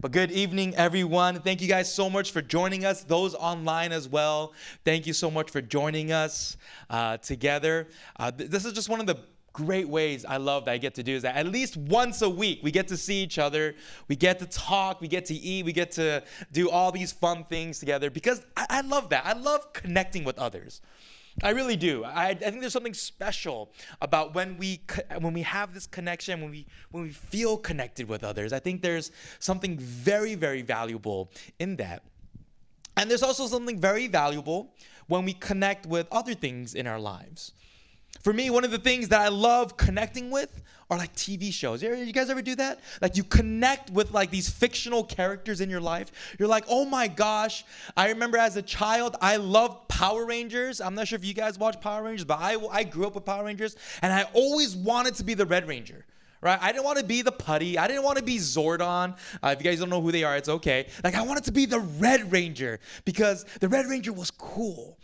But good evening, everyone. Thank you guys so much for joining us. Those online as well, thank you so much for joining us together. This is just one of the great ways I love that I get to do is that at least once a week we get to see each other, we get to talk, we get to eat, we get to do all these fun things together because I love that. I love connecting with others. I really do. I think there's something special about when we have this connection, when we feel connected with others. I think there's something very, very valuable in that. And there's also something very valuable when we connect with other things in our lives. For me, one of the things that I love connecting with are like TV shows. You guys ever do that? Like you connect with like these fictional characters in your life. You're like, oh my gosh. I remember as a child, I loved Power Rangers. I'm not sure if you guys watch Power Rangers, but I grew up with Power Rangers and I always wanted to be the Red Ranger. Right? I didn't want to be the putty. I didn't want to be Zordon. If you guys don't know who they are, it's okay. Like I wanted to be the Red Ranger because the Red Ranger was cool.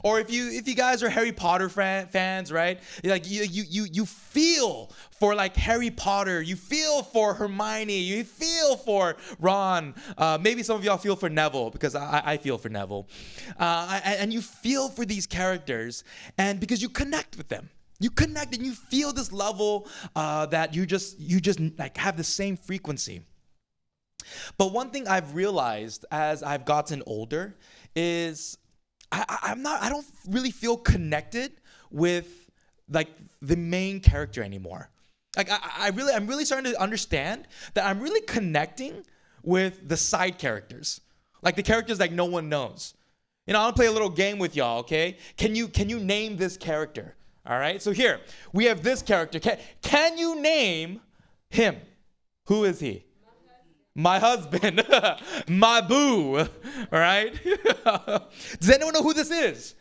Or if you guys are Harry Potter fans, right? Like you feel for like Harry Potter, you feel for Hermione, you feel for Ron. Maybe some of y'all feel for Neville because I feel for Neville, and you feel for these characters, and because you connect with them. You connect and you feel this level that you just like have the same frequency. But one thing I've realized as I've gotten older is I don't really feel connected with like the main character anymore. Like I'm really starting to understand that I'm really connecting with the side characters, like the characters like no one knows. You know, I want to play a little game with y'all. Okay, can you name this character? All right, so here we have this character. Can you name him? Who is he? My husband, my boo, all right? Does anyone know who this is?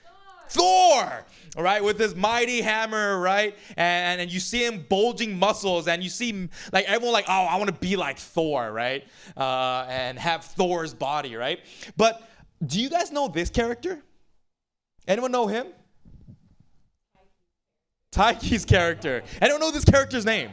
Thor, all right, with his mighty hammer, right? And you see him bulging muscles, and you see like everyone like, oh, I want to be like Thor, right? And have Thor's body, right? But do you guys know this character? Anyone know him? Taiki's character. Anyone know this character's name?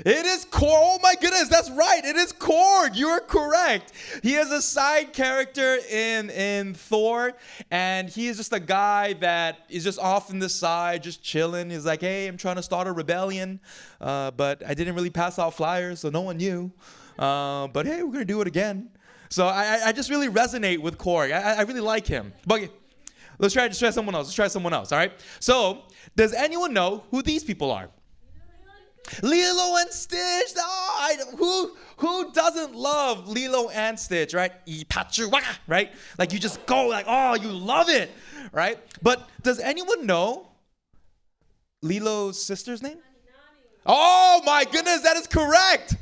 It is Korg. Oh my goodness, that's right. It is Korg. You are correct. He is a side character in Thor, and he is just a guy that is just off in the side, just chilling. He's like, hey, I'm trying to start a rebellion, but I didn't really pass out flyers, so no one knew. But hey, we're gonna do it again. So I just really resonate with Korg. I really like him. But let's try someone else. Let's try someone else. All right. So does anyone know who these people are? Lilo and Stitch. Oh, who doesn't love Lilo and Stitch, right? Right? Like you just go like, oh, you love it, right? But does anyone know Lilo's sister's name? Oh my goodness, that is correct.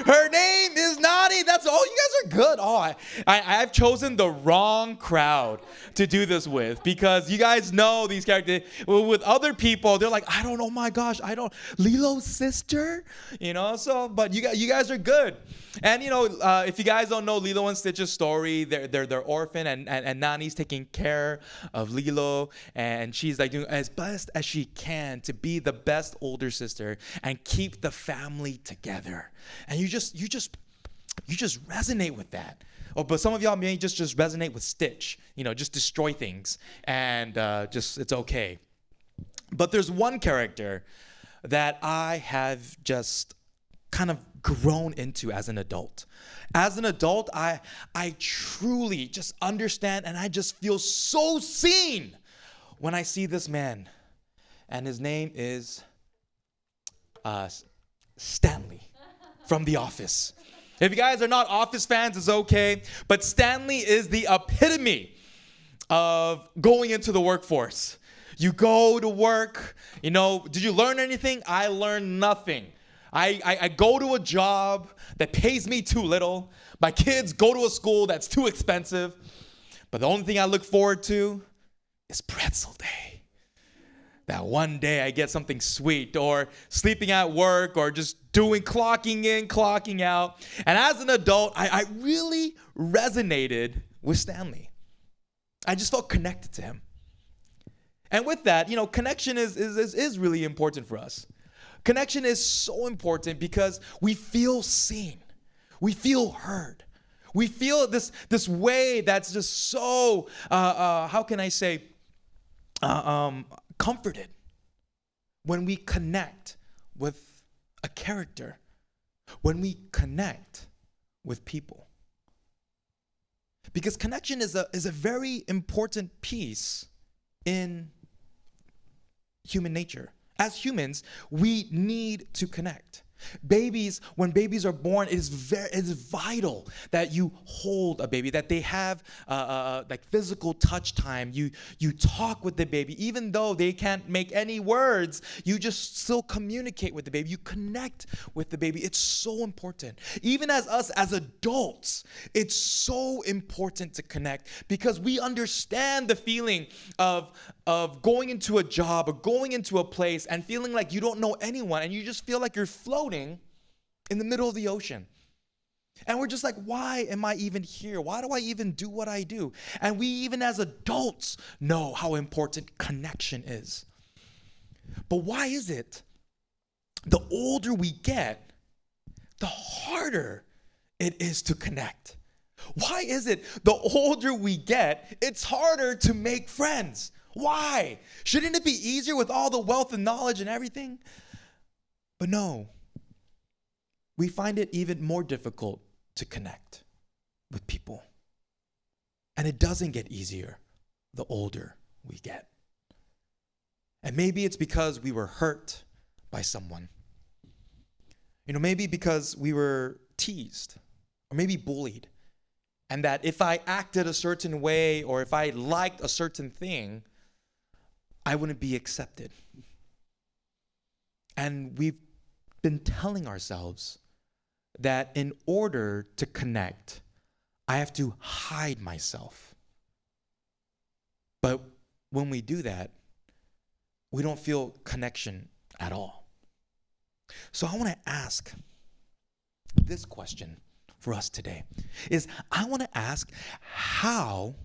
Her name is Nani. That's all. You guys are good. Oh, I've chosen the wrong crowd to do this with because you guys know these characters. With other people, they're like, I don't know. My gosh, I don't. Lilo's sister, you know. So, but you guys are good. And you know, if you guys don't know Lilo and Stitch's story, they're orphan, and Nani's taking care of Lilo, and she's like doing as best as she can to be the best older sister and keep the family together. And you just resonate with that. Oh, but some of y'all may just resonate with Stitch. You know, just destroy things and just it's okay. But there's one character that I have just kind of grown into as an adult. As an adult, I truly just understand and I just feel so seen when I see this man. And his name is Stanley from The Office. If you guys are not Office fans, it's okay. But Stanley is the epitome of going into the workforce. You go to work, you know, did you learn anything? I learned nothing. I go to a job that pays me too little. My kids go to a school that's too expensive. But the only thing I look forward to is pretzel day. That one day I get something sweet, or sleeping at work, or just doing clocking in, clocking out. And as an adult, I really resonated with Stanley. I just felt connected to him. And with that, you know, connection is really important for us. Connection is so important because we feel seen. We feel heard. We feel this way that's just so, how can I say, comforted when we connect with a character, when we connect with people. Because connection is a very important piece in human nature. As humans, we need to connect. When babies are born, it is vital that you hold a baby, that they have like physical touch time. You talk with the baby, even though they can't make any words. You just still communicate with the baby. You connect with the baby. It's so important. Even as us as adults, it's so important to connect because we understand the feeling of going into a job or going into a place and feeling like you don't know anyone and you just feel like you're floating in the middle of the ocean. And we're just like, why am I even here? Why do I even do what I do? And we even as adults know how important connection is. But why is it the older we get, the harder it is to connect? Why is it the older we get, it's harder to make friends? Why? Shouldn't it be easier with all the wealth and knowledge and everything? But no. We find it even more difficult to connect with people. And it doesn't get easier the older we get. And maybe it's because we were hurt by someone. Maybe because we were teased or maybe bullied. And that if I acted a certain way or if I liked a certain thing, I wouldn't be accepted. And we've been telling ourselves that in order to connect, I have to hide myself. But when we do that, we don't feel connection at all. So I want to ask this question for us today. I want to ask, how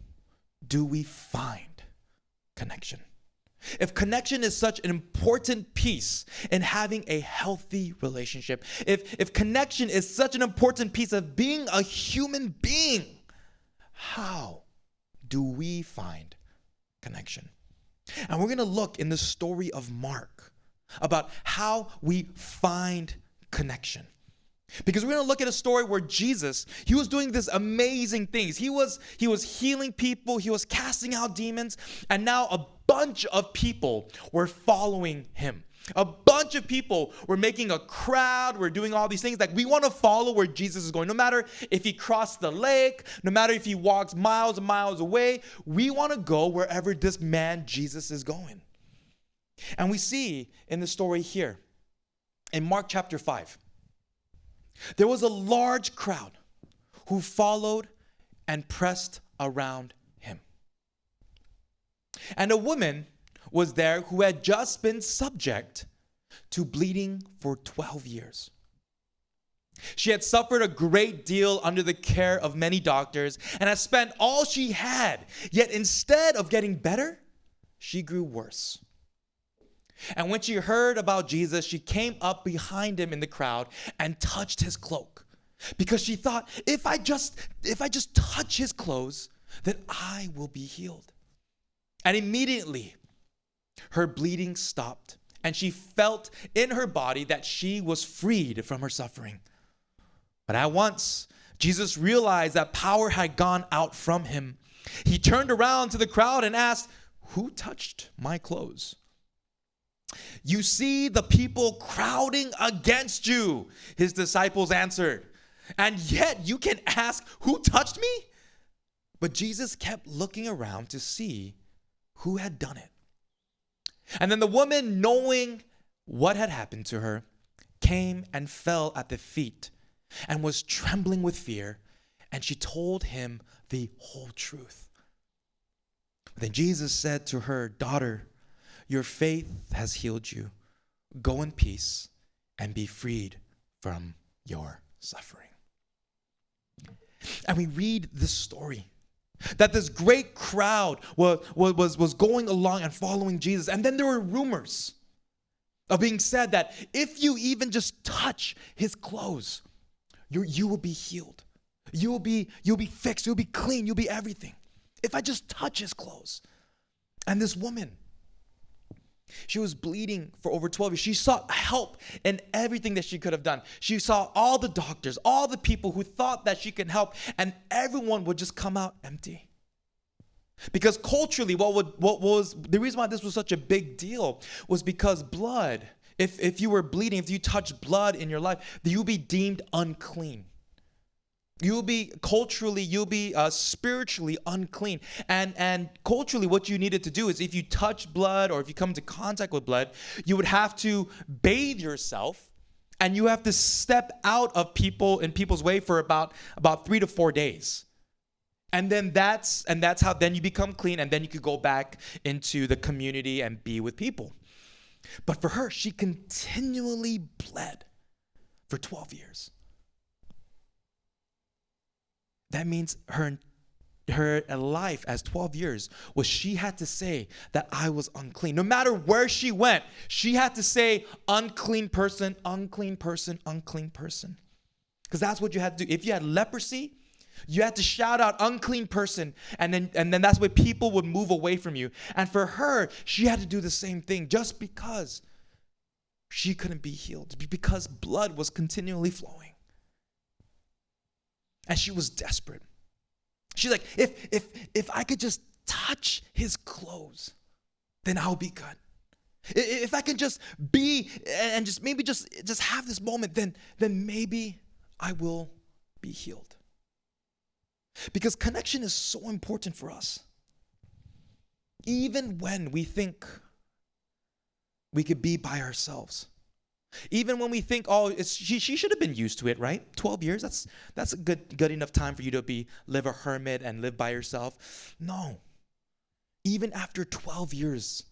do we find connection? If connection is such an important piece in having a healthy relationship, if connection is such an important piece of being a human being, how do we find connection? And we're going to look in the story of Mark about how we find connection. Because we're going to look at a story where Jesus, he was doing these amazing things. He was healing people. He was casting out demons. And now a bunch of people were following him. A bunch of people were making a crowd. We're doing all these things. Like, we want to follow where Jesus is going. No matter if he crossed the lake, no matter if he walks miles and miles away, we want to go wherever this man Jesus is going. And we see in the story here, in Mark chapter 5, there was a large crowd who followed and pressed around him. And a woman was there who had just been subject to bleeding for 12 years. She had suffered a great deal under the care of many doctors and had spent all she had. Yet instead of getting better, she grew worse. And when she heard about Jesus, she came up behind him in the crowd and touched his cloak, because she thought, if I just touch his clothes, then I will be healed. And immediately her bleeding stopped, and she felt in her body that she was freed from her suffering. But at once, Jesus realized that power had gone out from him. He turned around to the crowd and asked, "Who touched my clothes?" "You see the people crowding against you," his disciples answered. "And yet you can ask, 'Who touched me?'" But Jesus kept looking around to see who had done it. And then the woman, knowing what had happened to her, came and fell at the feet and was trembling with fear. And she told him the whole truth. Then Jesus said to her, "Daughter, your faith has healed you. Go in peace and be freed from your suffering." And we read this story that this great crowd was going along and following Jesus. And then there were rumors of being said that if you even just touch his clothes, you will be healed. You'll be fixed. You'll be clean. You'll be everything. If I just touch his clothes. And this woman, she was bleeding for over 12 years. She sought help in everything that she could have done. She saw all the doctors, all the people who thought that she could help, and everyone would just come out empty. Because culturally, what was the reason why this was such a big deal was because blood, if you were bleeding, if you touched blood in your life, you'll be deemed unclean. You'll be spiritually unclean. And culturally, what you needed to do is if you touch blood or if you come into contact with blood, you would have to bathe yourself and you have to step out of people's way for about 3 to 4 days. And then that's how then you become clean, and then you could go back into the community and be with people. But for her, she continually bled for 12 years. That means her life as 12 years was she had to say that I was unclean. No matter where she went, she had to say unclean person, unclean person, unclean person. Because that's what you had to do. If you had leprosy, you had to shout out unclean person, and then that's why people would move away from you. And for her, she had to do the same thing just because she couldn't be healed, because blood was continually flowing. And she was desperate. She's like, if I could just touch his clothes, then I'll be good. If I can just be and just maybe just have this moment, then maybe I will be healed. Because connection is so important for us. Even when we think we could be by ourselves. Even when we think, she should have been used to it, right? 12 years, that's a good enough time for you to live a hermit and live by yourself. No. Even after 12 years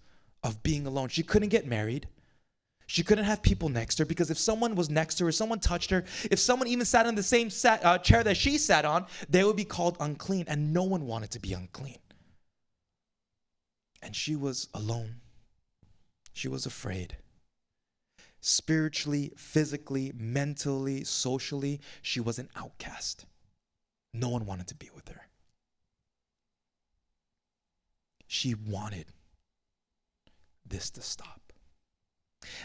of being alone, she couldn't get married. She couldn't have people next to her, because if someone was next to her, someone touched her, if someone even sat in the same chair that she sat on, they would be called unclean, and no one wanted to be unclean. And she was alone. She was afraid. Spiritually, physically, mentally, socially, she was an outcast. No one wanted to be with her. She wanted this to stop.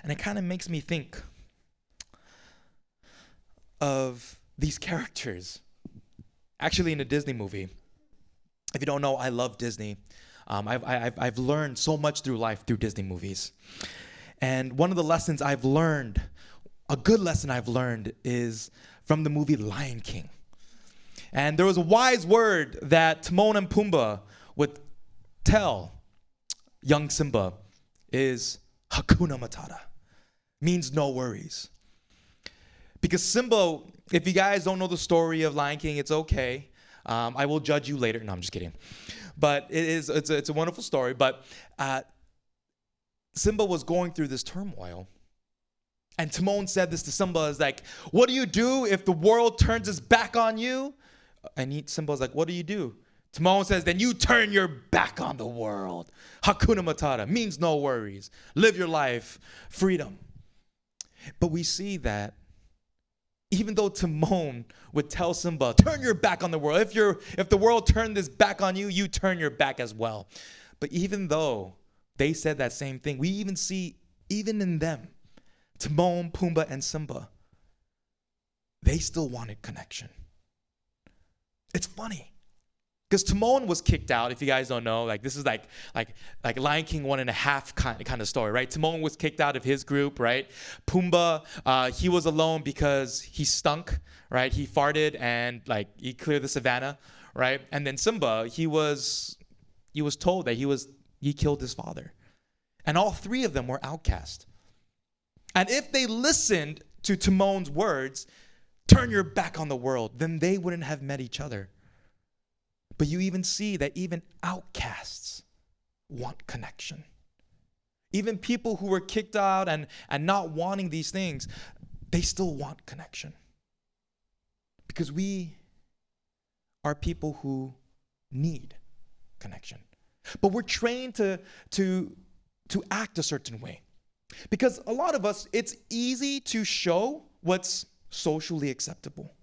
And it kind of makes me think of these characters. Actually, in a Disney movie. If you don't know, I love Disney. I've learned so much through life through Disney movies. And one of the lessons I've learned, a good lesson I've learned, is from the movie Lion King. And there was a wise word that Timon and Pumbaa would tell young Simba is Hakuna Matata. Means no worries. Because Simba, if you guys don't know the story of Lion King, it's okay. I will judge you later. No, I'm just kidding. But it's a wonderful story. But Simba was going through this turmoil. And Timon said this to Simba, is like, what do you do if the world turns its back on you? And Simba's like, what do you do? Timon says, then you turn your back on the world. Hakuna Matata means no worries. Live your life, freedom. But we see that even though Timon would tell Simba, turn your back on the world. If the world turned this back on you, you turn your back as well. But even though they said that same thing, we even see, even in them, Timon, Pumbaa, and Simba, they still wanted connection. It's funny. Because Timon was kicked out, if you guys don't know. Like, this is like Lion King 1.5 kind of story, right? Timon was kicked out of his group, right? Pumbaa, he was alone because he stunk, right? He farted and he cleared the savannah, right? And then Simba, he was told that he killed his father. And all three of them were outcast. And if they listened to Timon's words, turn your back on the world, then they wouldn't have met each other. But you even see that even outcasts want connection. Even people who were kicked out and not wanting these things, they still want connection. Because we are people who need connection. But we're trained to act a certain way. Because a lot of us, it's easy to show what's socially acceptable.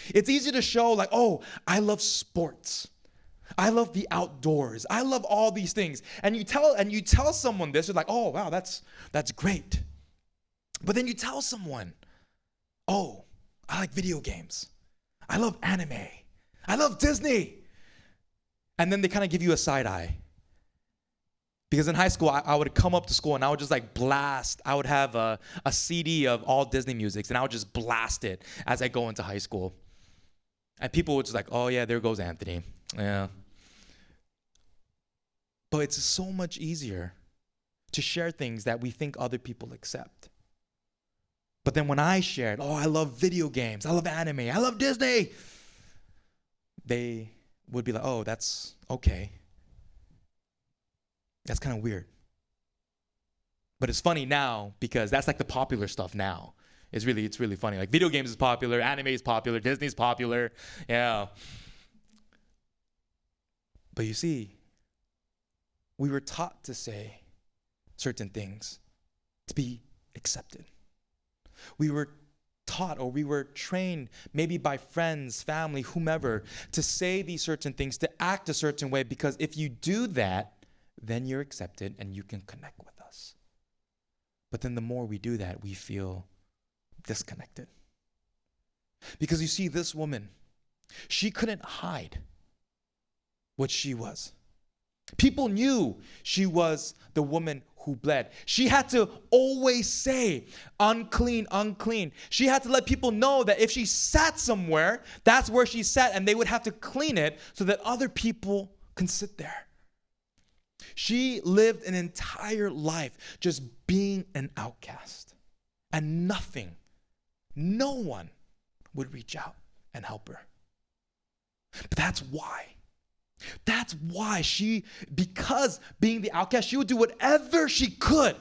It's easy to show like, oh, I love sports. I love the outdoors. I love all these things. And you tell someone this, you're like, oh wow, that's great. But then you tell someone, oh, I like video games. I love anime. I love Disney. And then they kind of give you a side eye. Because in high school, I would come up to school and I would just like blast. I would have a CD of all Disney musics and I would just blast it as I go into high school. And people would just like, oh yeah, there goes Anthony. Yeah. But it's so much easier to share things that we think other people accept. But then when I shared, oh, I love video games, I love anime, I love Disney, they would be like, oh, that's okay. That's kind of weird. But it's funny now because that's like the popular stuff now. It's really funny. Like video games is popular, anime is popular, Disney's popular. Yeah. But you see, we were taught to say certain things to be accepted. We were taught or we were trained maybe by friends, family, whomever, to say these certain things, to act a certain way, because if you do that, then you're accepted and you can connect with us. But then the more we do that, we feel disconnected. Because you see, this woman, she couldn't hide what she was. People knew she was the woman who bled. She had to always say, unclean, unclean. She had to let people know that if she sat somewhere, that's where she sat, and they would have to clean it so that other people can sit there. She lived an entire life just being an outcast. And no one would reach out and help her. But that's why because being the outcast, she would do whatever she could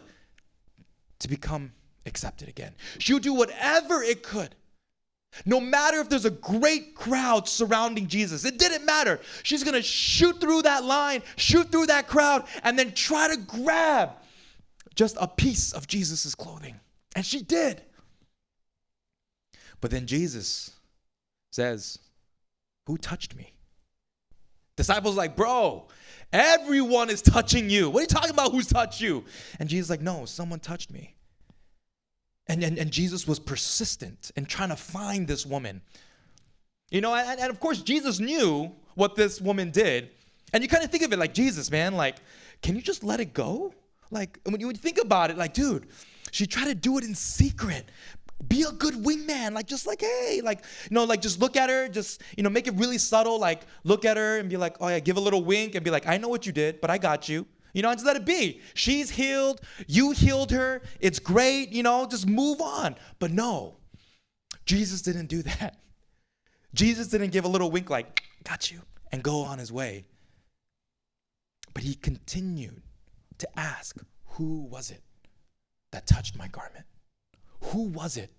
to become accepted again. She would do whatever it could. No matter if there's a great crowd surrounding Jesus, it didn't matter. She's going to shoot through that line, shoot through that crowd, and then try to grab just a piece of Jesus' clothing. And she did. But then Jesus says, who touched me? Disciples are like, bro, everyone is touching you. What are you talking about? Who's touched you? And Jesus is like, no, someone touched me. And Jesus was persistent in trying to find this woman. You know, and of course, Jesus knew what this woman did. And you kind of think of it like, Jesus, man, like, can you just let it go? Like, when you think about it, like, dude, she tried to do it in secret. Be a good wingman, like just like, hey, like, you know, like just look at her, just, you know, make it really subtle, like look at her and be like, oh yeah, give a little wink and be like, I know what you did, but I got you. You know, and just let it be. She's healed, you healed her, it's great, you know, just move on. But no, Jesus didn't do that. Jesus didn't give a little wink like, got you, and go on his way. But he continued to ask, who was it that touched my garment? Who was it?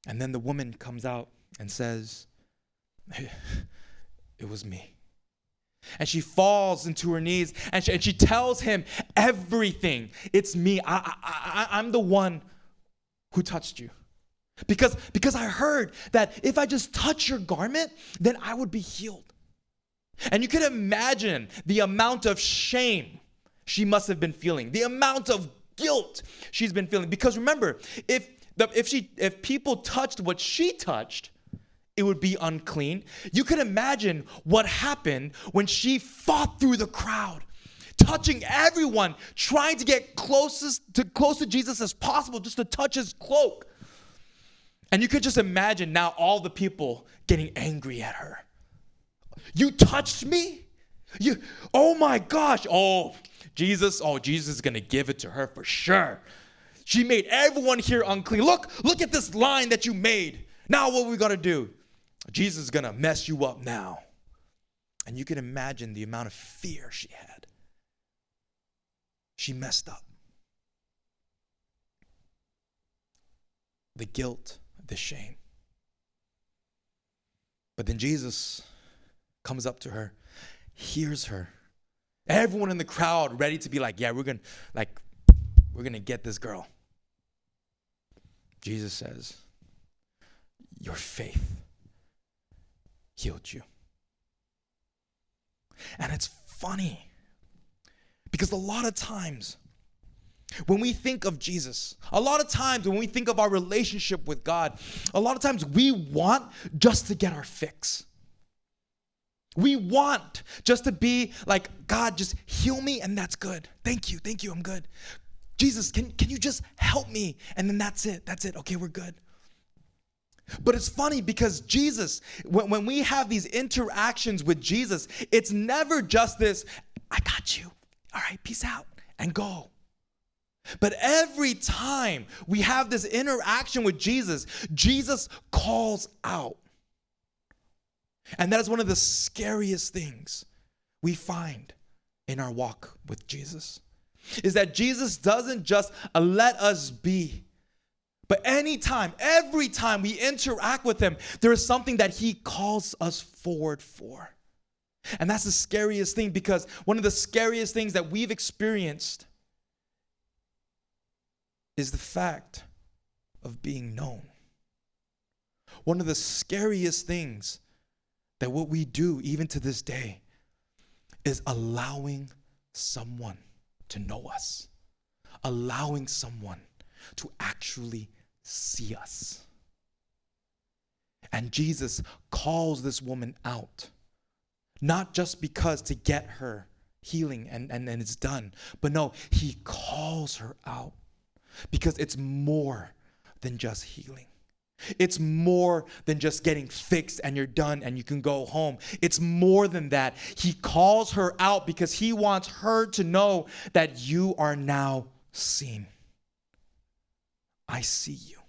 And then the woman comes out and says, it was me. And she falls into her knees and she tells him everything. It's me. I'm the one who touched you. Because I heard that if I just touch your garment, then I would be healed. And you can imagine the amount of shame she must have been feeling, the amount of guilt she's been feeling. Because remember, if people touched what she touched, it would be unclean. You can imagine what happened when she fought through the crowd, touching everyone, trying to get close to Jesus as possible, just to touch his cloak. And you could just imagine now all the people getting angry at her. You touched me? Oh my gosh. Jesus is going to give it to her for sure. She made everyone here unclean. Look at this line that you made. Now what are we going to do? Jesus is going to mess you up now. And you can imagine the amount of fear she had. She messed up. The guilt, the shame. But then Jesus comes up to her, hears her. Everyone in the crowd ready to be like, yeah, we're gonna get this girl. Jesus says, your faith healed you. And it's funny because a lot of times when we think of Jesus, a lot of times when we think of our relationship with God, a lot of times we want just to get our fix. We want just to be like, God, just heal me and that's good. Thank you, I'm good. Jesus, can you just help me? And then that's it. Okay, we're good. But it's funny because Jesus, when we have these interactions with Jesus, it's never just this, I got you. All right, peace out and go. But every time we have this interaction with Jesus, Jesus calls out. And that is one of the scariest things we find in our walk with Jesus, is that Jesus doesn't just let us be, but anytime, every time we interact with him, there is something that he calls us forward for. And that's the scariest thing, because one of the scariest things that we've experienced is the fact of being known. One of the scariest things that what we do even to this day is allowing someone to know us, allowing someone to actually see us. And Jesus calls this woman out, not just because to get her healing and it's done, but no, he calls her out because it's more than just healing. It's more than just getting fixed and you're done and you can go home. It's more than that. He calls her out because he wants her to know that you are now seen. I see you.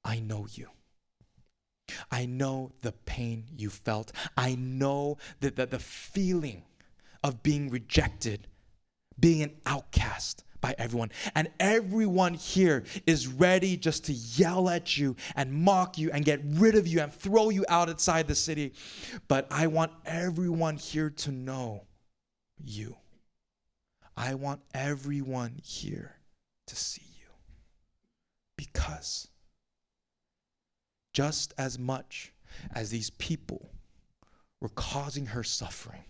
I know you. I know the pain you felt. I know that the feeling of being rejected, being an outcast by everyone. And everyone here is ready just to yell at you and mock you and get rid of you and throw you outside the city. But I want everyone here to know you. I want everyone here to see you. Because just as much as these people were causing her suffering,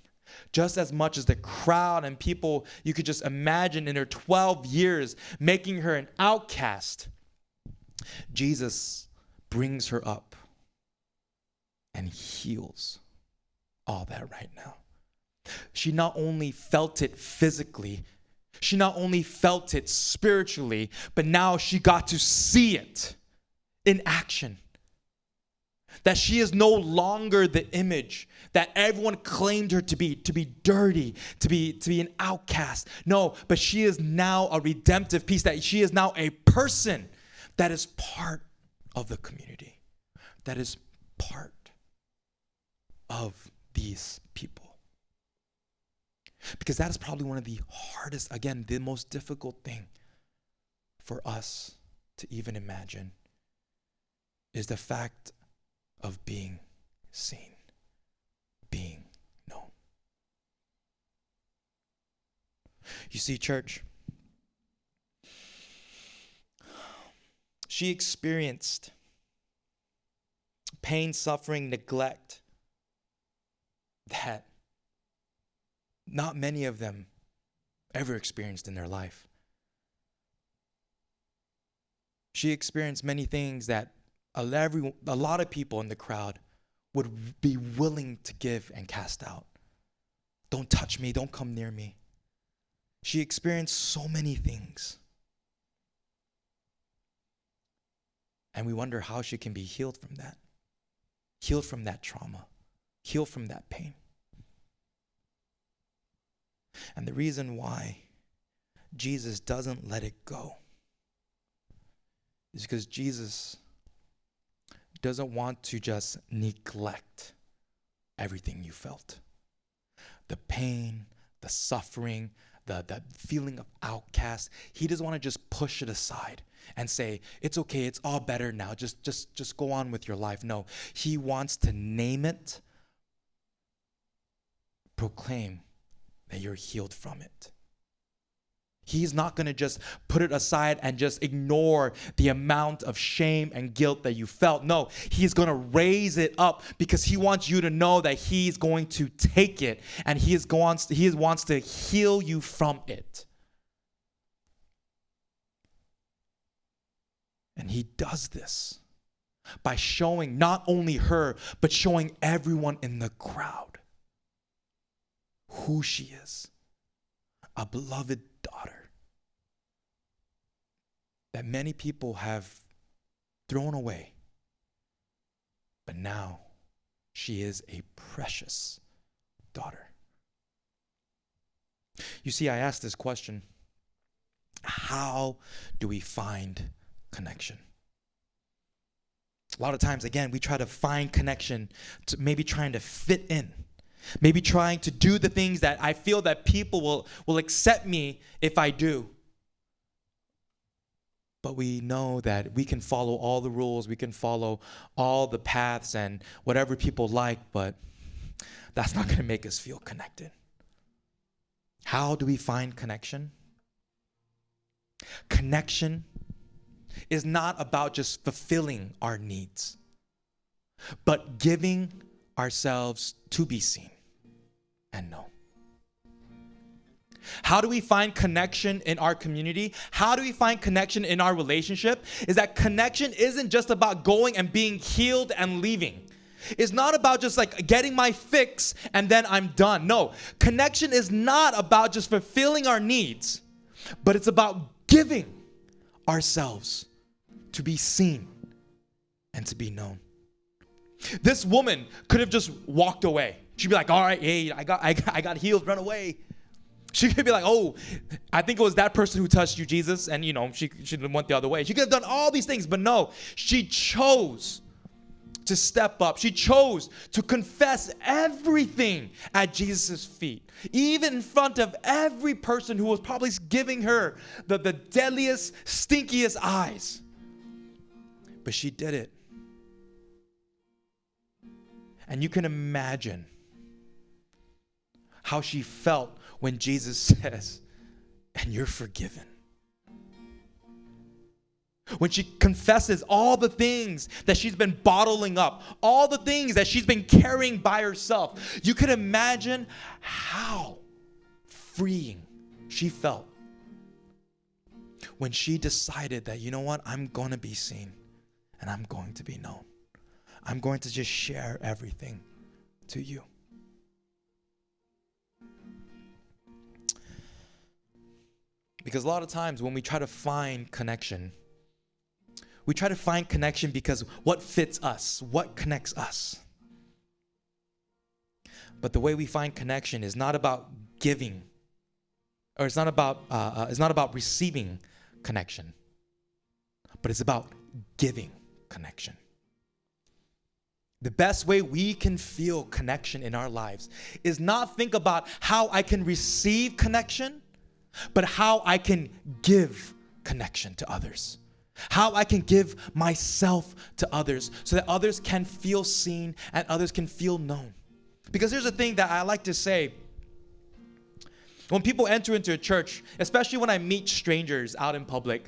just as much as the crowd and people you could just imagine in her 12 years making her an outcast, Jesus brings her up and heals all that right now. She not only felt it physically, she not only felt it spiritually, but now she got to see it in action. That she is no longer the image that everyone claimed her to be dirty, to be an outcast. No, but she is now a redemptive piece, that she is now a person that is part of the community, that is part of these people. Because that is probably one of the hardest, again, the most difficult thing for us to even imagine, is the fact of being seen, being known. You see, church, she experienced pain, suffering, neglect that not many of them ever experienced in their life. She experienced many things that a lot of people in the crowd would be willing to give and cast out. Don't touch me, don't come near me. She experienced so many things. And we wonder how she can be healed from that. Healed from that trauma. Healed from that pain. And the reason why Jesus doesn't let it go is because Jesus doesn't want to just neglect everything you felt. The pain, the suffering, the feeling of outcast. He doesn't want to just push it aside and say, it's okay, it's all better now. Just go on with your life. No, he wants to name it, proclaim that you're healed from it. He's not going to just put it aside and just ignore the amount of shame and guilt that you felt. No, he's going to raise it up because he wants you to know that he's going to take it and he wants to heal you from it. And he does this by showing not only her, but showing everyone in the crowd who she is. A beloved daughter that many people have thrown away. But now she is a precious daughter. You see, I asked this question: how do we find connection? A lot of times, again, we try to find connection to maybe trying to fit in. Maybe trying to do the things that I feel that people will accept me if I do. But we know that we can follow all the rules, we can follow all the paths and whatever people like, but that's not going to make us feel connected. How do we find connection? Connection is not about just fulfilling our needs, but giving ourselves to be seen and known. How do we find connection in our community? How do we find connection in our relationship? Is that connection isn't just about going and being healed and leaving. It's not about just like getting my fix and then I'm done. No, connection is not about just fulfilling our needs, but it's about giving ourselves to be seen and to be known. This woman could have just walked away. She'd be like, all right, hey, I got healed, run away. She could be like, oh, I think it was that person who touched you, Jesus, and she went the other way. She could have done all these things, but no, she chose to step up. She chose to confess everything at Jesus' feet, even in front of every person who was probably giving her the deadliest, stinkiest eyes. But she did it. And you can imagine how she felt when Jesus says, and you're forgiven. When she confesses all the things that she's been bottling up, all the things that she's been carrying by herself, you could imagine how freeing she felt when she decided that, you know what, I'm going to be seen and I'm going to be known. I'm going to just share everything to you. Because a lot of times when we try to find connection, we try to find connection because what fits us, what connects us. But the way we find connection is not about giving, or it's not about receiving connection, but it's about giving connection. The best way we can feel connection in our lives is not think about how I can receive connection, but how I can give connection to others. How I can give myself to others so that others can feel seen and others can feel known. Because here's the thing that I like to say. When people enter into a church, especially when I meet strangers out in public,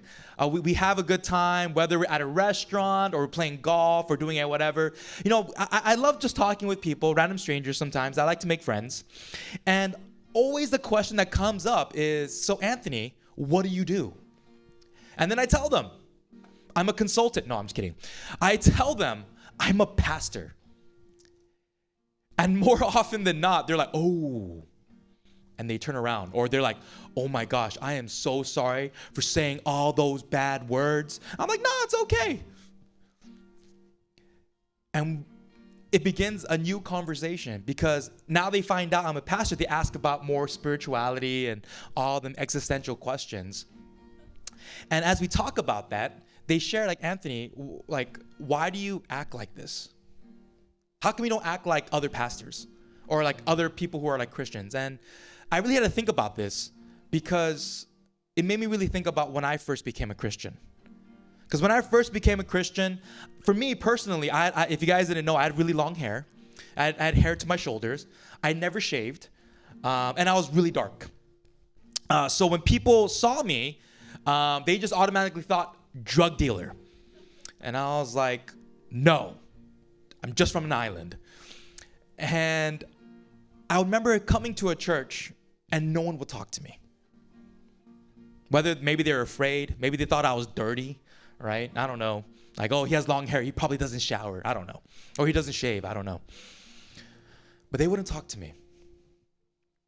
we have a good time, whether we're at a restaurant or we're playing golf or doing whatever. I love just talking with people, random strangers sometimes. I like to make friends. And always the question that comes up is, so Anthony, what do you do? And then I tell them, I'm a consultant. No, I'm just kidding. I tell them, I'm a pastor. And more often than not, they're like, oh. And they turn around. Or they're like, oh my gosh, I am so sorry for saying all those bad words. I'm like, no, it's okay. And it begins a new conversation because now they find out I'm a pastor. They ask about more spirituality and all the existential questions. And as we talk about that, they share like, Anthony, like, why do you act like this? How come we don't act like other pastors or like other people who are like Christians? And I really had to think about this because it made me really think about when I first became a Christian. Because when I first became a Christian, for me personally, if you guys didn't know, I had really long hair. I had hair to my shoulders. I never shaved. And I was really dark. So when people saw me, they just automatically thought drug dealer. And I was like, no, I'm just from an island. And I remember coming to a church and no one would talk to me. Whether maybe they were afraid, maybe they thought I was dirty, right? I don't know. Like, oh, he has long hair. He probably doesn't shower. I don't know. Or he doesn't shave. I don't know. But they wouldn't talk to me.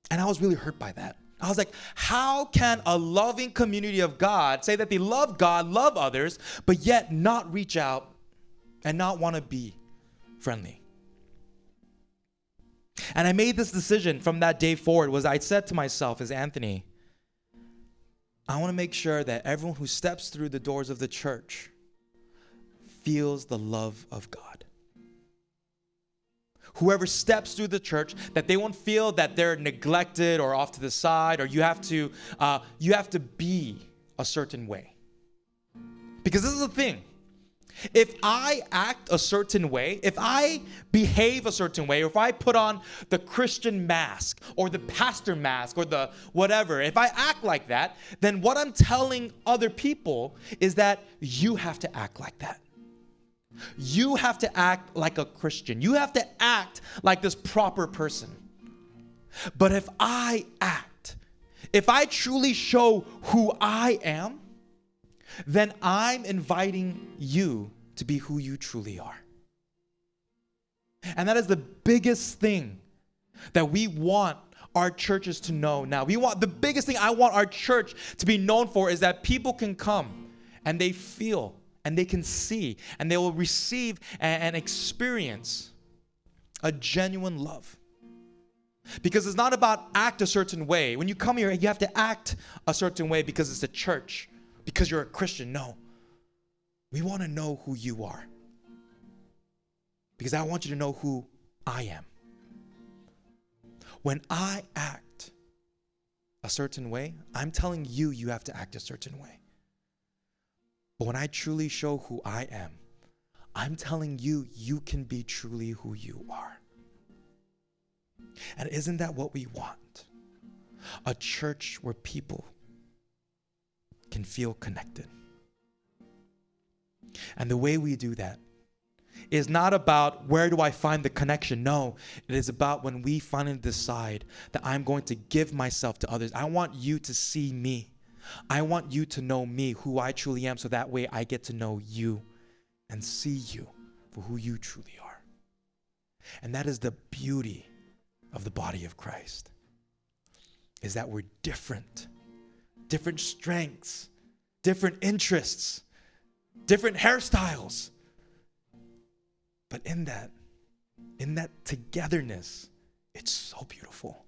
And I was really hurt by that. I was like, how can a loving community of God say that they love God, love others, but yet not reach out and not want to be friendly? And I made this decision from that day forward. I said to myself as Anthony, I want to make sure that everyone who steps through the doors of the church feels the love of God. Whoever steps through the church, that they won't feel that they're neglected or off to the side, or you have to be a certain way. Because this is the thing. If I act a certain way, if I behave a certain way, or if I put on the Christian mask or the pastor mask or the whatever, if I act like that, then what I'm telling other people is that you have to act like that. You have to act like a Christian. You have to act like this proper person. But if I truly show who I am, then I'm inviting you to be who you truly are. And that is the biggest thing that we want our churches to know now. The biggest thing I want our church to be known for is that people can come and they feel and they can see and they will receive and experience a genuine love. Because it's not about act a certain way. When you come here, you have to act a certain way because it's a church, because you're a Christian. No. We want to know who you are. Because I want you to know who I am. When I act a certain way, I'm telling you, you have to act a certain way. But when I truly show who I am, I'm telling you, you can be truly who you are. And isn't that what we want? A church where people can feel connected. And the way we do that is not about where do I find the connection. No, it is about when we finally decide that I'm going to give myself to others. I want you to see me. I want you to know me, who I truly am, so that way I get to know you and see you for who you truly are. And that is the beauty of the body of Christ, is that we're different strengths, different interests, different hairstyles. But in that togetherness, it's so beautiful.